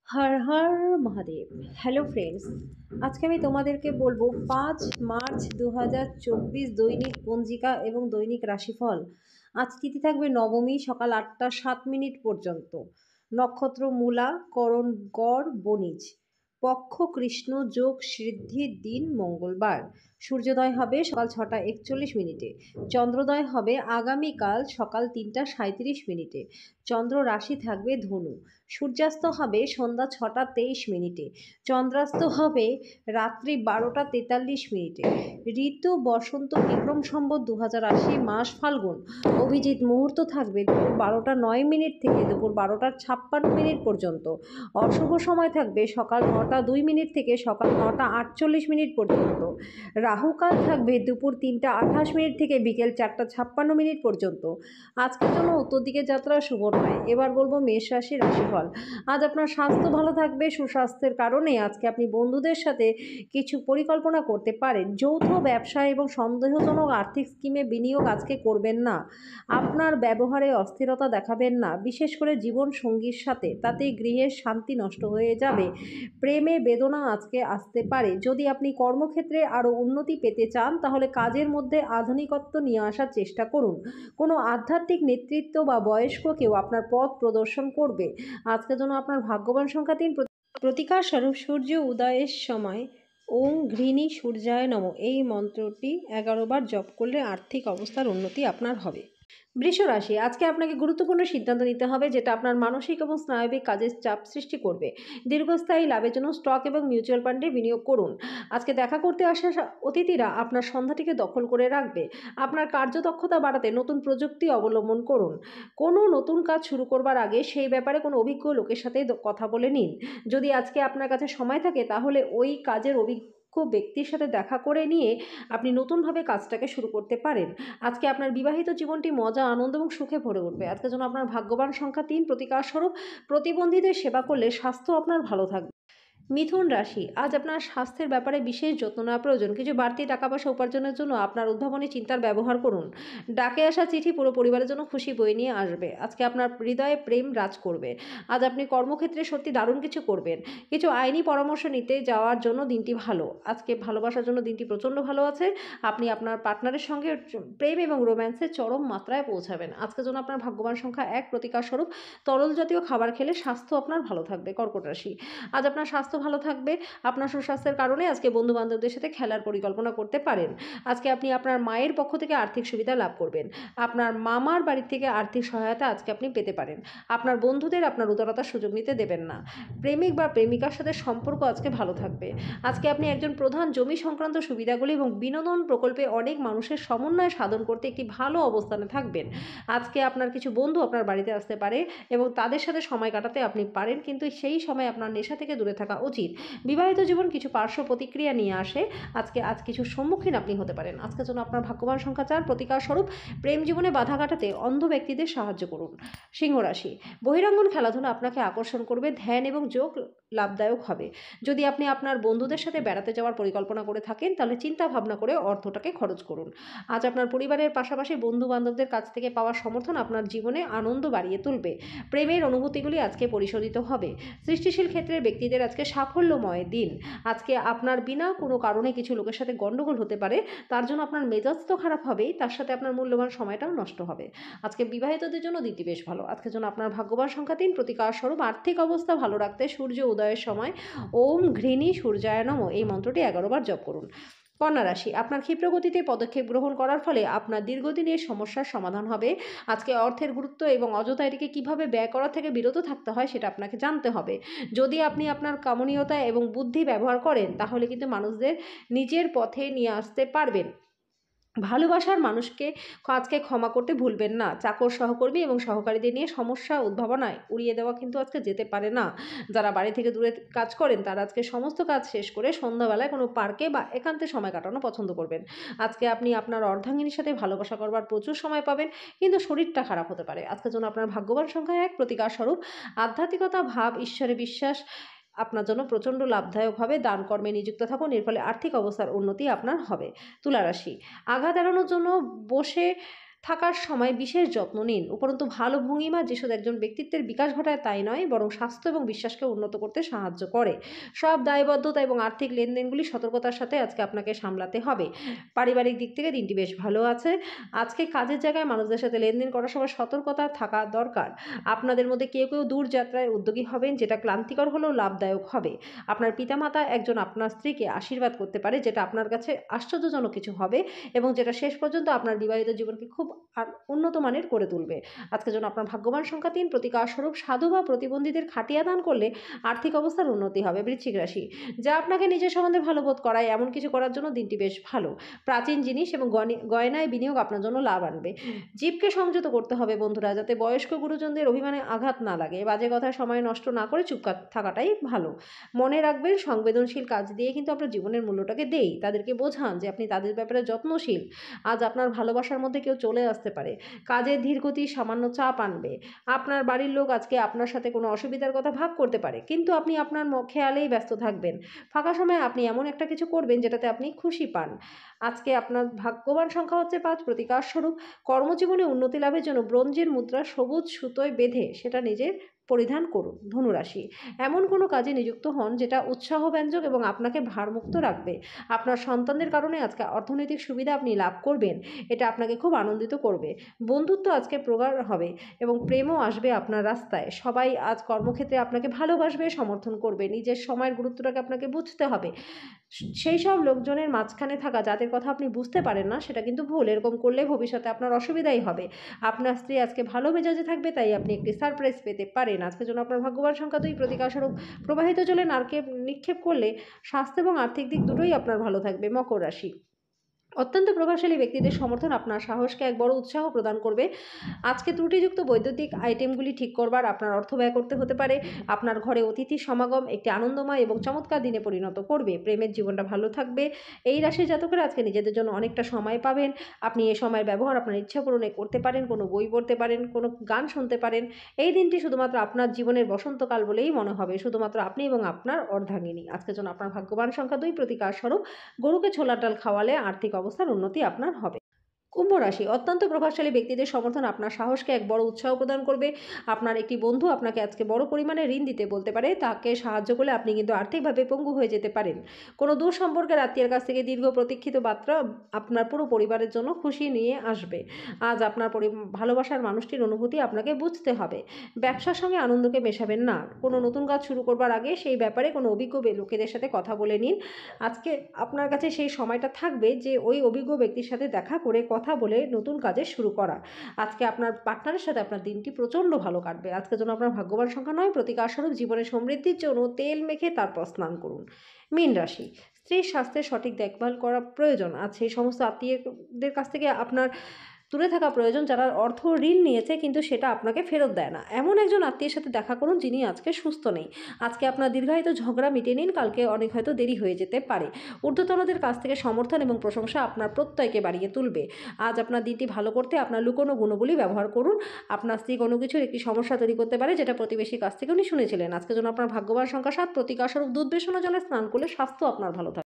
Har Har Mahadev. Hello friends, আজকে আমি তোমাদেরকে বলবো 5 মার্চ 2024 দৈনিক পঞ্জিকা এবং দৈনিক রাশিফল। আজ তিথি থাকবে নবমী, সকাল 8টা 7 মিনিট পর্যন্ত। নক্ষত্র মূলা, করণ গড়, বণিজ। পক্ষ কৃষ্ণ, যোগ সিদ্ধির দিন মঙ্গলবার। সূর্যোদয় হবে সকাল 6টা 41 মিনিটে। চন্দ্রোদয় হবে আগামীকাল সকাল 3টা 37 মিনিটে। চন্দ্র রাশি থাকবে ধনু। সূর্যাস্ত হবে সন্ধ্যা 6টা 23 মিনিটে। চন্দ্রাস্ত হবে রাত্রি 12টা 43 মিনিটে। ঋতু বসন্ত, বিক্রম সম্বত 2080, মাস ফাল্গুন। অভিজিৎ মুহূর্ত থাকবে দুপুর 12টা 9 মিনিট থেকে দুপুর 12টা 56 মিনিট পর্যন্ত। অশুভ সময় থাকবে সকাল 9টা 2 মিনিট থেকে সকাল 9টা 48 মিনিট পর্যন্ত। রাহুকাল থাকবে দুপুর 3টা 28 মিনিট থেকে বিকেল 4টা 56 মিনিট পর্যন্ত। আজকের জন্য উত্তর দিকে যাত্রা শুভ নয়। এবার বলবো মেষ রাশির রাশিফল। আজ আপনার স্বাস্থ্য ভালো থাকবে। সুস্বাস্থ্যের কারণে আজকে আপনি বন্ধুদের সাথে কিছু পরিকল্পনা করতে পারেন। যৌথ ব্যবসা এবং সন্দেহজনক আর্থিক স্কিমে বিনিয়োগ আজকে করবেন না। আপনার ব্যবহারে অস্থিরতা দেখাবেন না, বিশেষ করে জীবন সঙ্গীর সাথে, তাতেই গৃহের শান্তি নষ্ট হয়ে যাবে। প্রেমে বেদনা আজকে আসতে পারে। যদি আপনি কর্মক্ষেত্রে আরও উন্নতি পেতে চান তাহলে কাজের মধ্যে আধুনিকত্ব নিয়ে আসার চেষ্টা করুন। কোনো আধ্যাত্মিক নেতৃত্ব বা বয়স্ক কেউ আপনার পথ প্রদর্শন করবে। আজকের জন্য আপনার ভাগ্যবান সংখ্যা 3। প্রতিকার স্বরূপ সূর্য উদয়ের সময় ওং ঘৃণী সূর্যায় নমঃ এই মন্ত্রটি 11 বার জপ করলে আর্থিক অবস্থার উন্নতি আপনার হবে। বৃষ রাশি, আজকে আপনাকে গুরুত্বপূর্ণ সিদ্ধান্ত নিতে হবে যেটা আপনার মানসিক এবং স্নায়বিক কাজের চাপ সৃষ্টি করবে। দীর্ঘস্থায়ী লাভের জন্য স্টক এবং মিউচুয়াল ফান্ডে বিনিয়োগ করুন। আজকে দেখা করতে আসা অতিথিরা আপনার সন্ধ্যাটিকে দখল করে রাখবে। আপনার কার্যদক্ষতা বাড়াতে নতুন প্রযুক্তি অবলম্বন করুন। কোনো নতুন কাজ শুরু করবার আগে সেই ব্যাপারে কোনো অভিজ্ঞ লোকের সাথে কথা বলে নিন। যদি আজকে আপনার কাছে সময় থাকে তাহলে ওই কাজের অভিজ্ঞ ব্যক্তির সাথে দেখা করে নিয়ে আপনি নতুনভাবে কাজটাকে শুরু করতে পারেন। আজকে আপনার বিবাহিত জীবনটি মজা, আনন্দ এবং সুখে ভরে উঠবে। আজকের জন্য আপনার ভাগ্যবান সংখ্যা 3। প্রতিকার স্বরূপ প্রতিবন্ধীদের সেবা করলে স্বাস্থ্য আপনার ভালো থাকবে। মিথুন রাশি, আজ আপনার স্বাস্থ্যের ব্যাপারে বিশেষ যত্ন নেওয়া প্রয়োজন। কিছু বাড়তি টাকা পয়সা উপার্জনের জন্য আপনার উদ্ভাবনী চিন্তার ব্যবহার করুন। ডাকে আসা চিঠি পুরো পরিবারের জন্য খুশি বয়ে নিয়ে আসবে। আজকে আপনার হৃদয়ে প্রেম রাজ করবে। আজ আপনি কর্মক্ষেত্রে সত্যি দারুণ কিছু করবেন। কিছু আইনি পরামর্শ নিতে যাওয়ার জন্য দিনটি ভালো। আজকে ভালোবাসার জন্য দিনটি প্রচণ্ড ভালো আছে। আপনি আপনার পার্টনারের সঙ্গে প্রেম এবং রোম্যান্সের চরম মাত্রায় পৌঁছাবেন। আজকের জন্য আপনার ভাগ্যবান সংখ্যা 1। প্রতিকার স্বরূপ তরল জাতীয় খাবার খেলে স্বাস্থ্য আপনার ভালো থাকবে। কর্কট রাশি, আজ আপনার স্বাস্থ্য ভালো থাকবে। আপনার সুস্বাস্থ্যের কারণে আজকে বন্ধু বান্ধবদের সাথে খেলার পরিকল্পনা করতে পারেন। আজকে আপনি আপনার মায়ের পক্ষ থেকে আর্থিক সুবিধা লাভ করবেন। আপনার মামার বাড়ি থেকে আর্থিক সহায়তা আজকে আপনি পেতে পারেন। আপনার বন্ধুদের আপনার উদারতার সুযোগ নিতে দেবেন না। প্রেমিক বা প্রেমিকার সাথে সম্পর্ক আজকে ভালো থাকবে। আজকে আপনি একজন প্রধান জমি সংক্রান্ত সুবিধাগুলি এবং বিনোদন প্রকল্পে অনেক মানুষের সমন্বয় সাধন করতে একটি ভালো অবস্থানে থাকবেন। আজকে আপনার কিছু বন্ধু আপনার বাড়িতে আসতে পারে এবং তাদের সাথে সময় কাটাতে আপনি পারেন, কিন্তু সেই সময় আপনার নেশা থেকে দূরে থাকা উচিত। বিবাহিত জীবন কিছু পার্শ্ব প্রতিক্রিয়া নিয়ে আসে। আজ কিছু সম্মুখীন আপনি হতে পারেন। আজকের জন্য আপনার ভাগ্যবান সংখ্যা 4। প্রতিকার স্বরূপ প্রেম জীবনে বাধা কাটাতে অন্ধ ব্যক্তিদের সাহায্য করুন। সিংহ রাশি, বহিরাঙ্গন খেলাধুলা আপনাকে আকর্ষণ করবে। ধ্যান এবং যোগ লাভদায়ক হবে। যদি আপনি আপনার বন্ধুদের সাথে বেড়াতে যাওয়ার পরিকল্পনা করে থাকেন তাহলে চিন্তা ভাবনা করে অর্থটাকে খরচ করুন। আজ আপনার পরিবারের পাশাপাশি বন্ধু বান্ধবদের কাছ থেকে পাওয়া সমর্থন আপনার জীবনে আনন্দ বাড়িয়ে তুলবে। প্রেমের অনুভূতিগুলি আজকে পরিশোধিত হবে। সৃষ্টিশীল ক্ষেত্রের ব্যক্তিদের আজকে সাফল্যময় দিন। আজকে আপনার বিনা কোনো কারণে কিছু লোকের সাথে গণ্ডগোল হতে পারে, তার জন্য আপনার মেজাজ তো খারাপ হবেই, তার সাথে আপনার মূল্যবান সময়টাও নষ্ট হবে। আজকে বিবাহিতদের জন্য দিনটি বেশ ভালো। আজকের জন্য আপনার ভাগ্যবান সংখ্যা 3। প্রতিকার স্বরূপ আর্থিক অবস্থা ভালো রাখতে সূর্য উদয়ের সময় ওম ঘৃণী সূর্যায় নমঃ এই মন্ত্রটি 11 বার জপ করুন। কন্যা রাশি, আপনার ক্ষিপ্রগতিতে পদক্ষেপ গ্রহণ করার ফলে আপনার দীর্ঘদিনের সমস্যার সমাধান হবে। আজকে অর্থের গুরুত্ব এবং অযথা এটিকে কীভাবে ব্যয় করা থেকে বিরত থাকতে হয় সেটা আপনাকে জানতে হবে। যদি আপনি আপনার কামনীয়তা এবং বুদ্ধি ব্যবহার করেন তাহলে কিন্তু মানুষদের নিজের পথে নিয়ে আসতে পারবেন। ভালোবাসার মানুষকে আজকে ক্ষমা করতে ভুলবেন না। চাকর সহকর্মী এবং সহকারীদের নিয়ে সমস্যা উদ্ভাবনায় উড়িয়ে দেওয়া কিন্তু আজকে যেতে পারে না। যারা বাড়ি থেকে দূরে কাজ করেন তারা আজকে সমস্ত কাজ শেষ করে সন্ধ্যাবেলায় কোনো পার্কে বা একান্তে সময় কাটানো পছন্দ করবেন। আজকে আপনি আপনার অর্ধাঙ্গিনীর সাথে ভালোবাসা করবার প্রচুর সময় পাবেন, কিন্তু শরীরটা খারাপ হতে পারে। আজকের জন্য আপনার ভাগ্যবান সংখ্যা 1। প্রতিকার স্বরূপ আধ্যাত্মিকতা ভাব, ঈশ্বরে বিশ্বাস আপনার জন্য প্রচণ্ড লাভদায়ক হবে। দান কর্মে নিযুক্ত থাকুন, এর ফলে আর্থিক অবস্থার উন্নতি আপনার হবে। তুলা রাশি, আঘাত এড়ানোর জন্য বসে থাকার সময় বিশেষ যত্ন নিন। উপরন্তু ভালো ভঙ্গিমা যে শুধু একজন ব্যক্তিত্বের বিকাশ ঘটায় তাই নয়, বরং স্বাস্থ্য এবং বিশ্বাসকে উন্নত করতে সাহায্য করে। সব দায়বদ্ধতা এবং আর্থিক লেনদেনগুলি সতর্কতার সাথে আজকে আপনাকে সামলাতে হবে। পারিবারিক দিক থেকে দিনটি বেশ ভালো আছে। আজকে কাজের জায়গায় মানুষদের সাথে লেনদেন করার সময় সতর্কতা থাকা দরকার। আপনাদের মধ্যে কেউ দূর যাত্রায় উদ্যোগী হবেন, যেটা ক্লান্তিকর হলেও লাভদায়ক হবে। আপনার পিতামাতা একজন আপনার স্ত্রীকে আশীর্বাদ করতে পারে, যেটা আপনার কাছে আশ্চর্যজনক কিছু হবে এবং যেটা শেষ পর্যন্ত আপনার বিবাহিত জীবনকে খুব উন্নত মানের করে তুলবে। আজকের জন্য আপনার ভাগ্যবান সংখ্যা ৩। প্রতিকার স্বরূপ সাধু বা প্রতিবন্ধীদের খাটিয়া দান করলে আর্থিক অবস্থার উন্নতি হবে। বৃশ্চিক রাশি, যা আপনাকে নিজের সম্বন্ধে ভালো বোধ করায় এমন কিছু করার জন্য দিনটি বেশ ভালো। প্রাচীন জিনিস এবং গয়নায় বিনিয়োগ আপনার জন্য লাভ আনবে। জীবকে সংযত করতে হবে বন্ধুরা, যাতে বয়স্ক গুরুজনদের অভিমানে আঘাত না লাগে। বাজে কথায় সময় নষ্ট না করে চুপ থাকাটাই ভালো। মনে রাখবেন, সংবেদনশীল কাজ দিয়ে কিন্তু আপনার জীবনের মূল্যটাকে দেই। তাদেরকে বোঝান যে আপনি তাদের ব্যাপারে যত্নশীল। আজ আপনার ভালোবাসার মধ্যে কেউ চলে আসতে পারে। কাজের ধীরগতি সামান্য চাপ আনবে। আপনার বাড়ির লোক আজকে আপনার সাথে কোনো অসুবিধার কথা ভাগ করতে পারে, কিন্তু আপনি আপনার খেয়ালেই ব্যস্ত থাকবেন। ফাঁকা সময়ে আপনি এমন একটা কিছু করবেন যেটাতে আপনি খুশি পান। আজকে আপনার ভাগ্যবান সংখ্যা হচ্ছে ৫। প্রতিকার স্বরূপ কর্মজীবনে উন্নতি লাভের জন্য ব্রোঞ্জের মুদ্রা সবুজ সুতোয় বেঁধে সেটা নিজের পরিধান করুন। ধনুরাশি, এমন কোনো কাজে নিযুক্ত হন যেটা উৎসাহব্যঞ্জক এবং আপনাকে ভারমুক্ত রাখবে। আপনার সন্তানদের কারণে আজকে অর্থনৈতিক সুবিধা আপনি লাভ করবেন, এটা আপনাকে খুব আনন্দিত করবে। বন্ধুত্ব আজকে প্রগাঢ় হবে এবং প্রেমও আসবে আপনার রাস্তায়। সবাই আজ কর্মক্ষেত্রে আপনাকে ভালোবাসবে, সমর্থন করবে। নিজের সময়ের গুরুত্বটাকে আপনাকে বুঝতে হবে। সেই সব লোকজনের মাঝখানে থাকা যাদের কথা আপনি বুঝতে পারেন না, সেটা কিন্তু ভুল। এরকম করলে ভবিষ্যতে আপনার অসুবিধাই হবে। আপনার স্ত্রী আজকে ভালো মেজাজে থাকবে, তাই আপনি একটি সারপ্রাইজ পেতে পারেন। আজকের জন্য আপনার ভাগ্যবান সংখ্যা ২। প্রতিকার স্বরূপ প্রবাহিত জলে নারকেল নিক্ষেপ করলে স্বাস্থ্য এবং আর্থিক দিক দুটোই আপনার ভালো থাকবে। মকর রাশি, অত্যন্ত প্রভাবশালী ব্যক্তিদের সমর্থন আপনার সাহসকে এক বড় উৎসাহ প্রদান করবে। আজকে ত্রুটিযুক্ত বৈদ্যুতিক আইটেমগুলি ঠিক করবার আপনার অর্থ ব্যয় করতে হতে পারে। আপনার ঘরে অতিথি সমাগম একটি আনন্দময় এবং চমৎকার দিনে পরিণত করবে। প্রেমের জীবনটা ভালো থাকবে। এই রাশির জাতকেরা আজকে নিজেদের জন্য অনেকটা সময় পাবেন। আপনি এই সময়ের ব্যবহার আপনার ইচ্ছা পূরণে করতে পারেন, কোনো বই পড়তে পারেন, কোনো গান শুনতে পারেন। এই দিনটি শুধুমাত্র আপনার জীবনের বসন্তকাল বলেই মনে হবে, শুধুমাত্র আপনি এবং আপনার অর্ধাঙ্গিনী। আজকের জন্য আপনার ভাগ্যবান সংখ্যা ২। প্রতিকার স্বরূপ গরুকে ছোলার ডাল খাওয়ালে আর্থিক অবস্থার উন্নতি আপনার হবে। কুম্ভ রাশি, অত্যন্ত প্রভাবশালী ব্যক্তিদের সমর্থন আপনার সাহসকে এক বড় উৎসাহ প্রদান করবে। আপনার একটি বন্ধু আপনাকে আজকে বড় পরিমাণে ঋণ দিতে বলতে পারে। তাকে সাহায্য করলে আপনি কিন্তু আর্থিকভাবে পঙ্গু হয়ে যেতে পারেন। কোনো দূর সম্পর্কের আত্মীয়ের কাছ থেকে দীর্ঘ প্রতীক্ষিত বার্তা আপনার পুরো পরিবারের জন্য খুশি নিয়ে আসবে। আজ আপনার ভালোবাসার মানুষটির অনুভূতি আপনাকে বুঝতে হবে। ব্যবসার সঙ্গে আনন্দকে মেশাবেন না। কোনো নতুন কাজ শুরু করবার আগে সেই ব্যাপারে কোনো অভিজ্ঞ লোকেদের সাথে কথা বলে নিন। আজকে আপনার কাছে সেই সময়টা থাকবে যে ওই অভিজ্ঞ ব্যক্তির সাথে দেখা করে কথা বলে নতুন কাজে শুরু করা। আজকে আপনার পার্টনারের সাথে আপনার দিনটি প্রচণ্ড ভালো কাটবে। আজকের জন্য আপনার ভাগ্যবান সংখ্যা ৯। প্রতিকার স্বরূপ জীবনের সমৃদ্ধির জন্য তেল মেখে তারপর স্নান করুন। মীন রাশি, স্ত্রীর স্বাস্থ্যের সঠিক দেখভাল করা প্রয়োজন। আজ সেই সমস্ত আত্মীয়দের কাছ থেকে আপনার দূরে থাকা প্রয়োজন, যারা অর্থ ঋণ নিয়েছে কিন্তু সেটা আপনাকে ফেরত দেয় না। এমন একজন আত্মীয়ের সাথে দেখা করুন যিনি আজকে সুস্থ নেই। আজকে আপনার দীর্ঘায়িত ঝগড়া মিটিয়ে নিন, কালকে অনেক হয়তো দেরি হয়ে যেতে পারে। ঊর্ধ্বতনদের কাছ থেকে সমর্থন এবং প্রশংসা আপনার প্রত্যয়কে বাড়িয়ে তুলবে। আজ আপনার দিনটি ভালো করতে আপনার লুকোনো গুণগুলি ব্যবহার করুন। আপনার স্ত্রী কোনো কিছুর একটি সমস্যা তৈরি করতে পারে, যেটা প্রতিবেশীর কাছ থেকে উনি শুনেছিলেন। আজকের জন্য আপনার ভাগ্যবান সংখ্যা ৭। প্রতিকার স্বরূপ দুধ বেসনো জলে স্নান করলে স্বাস্থ্য আপনার ভালো থাকে।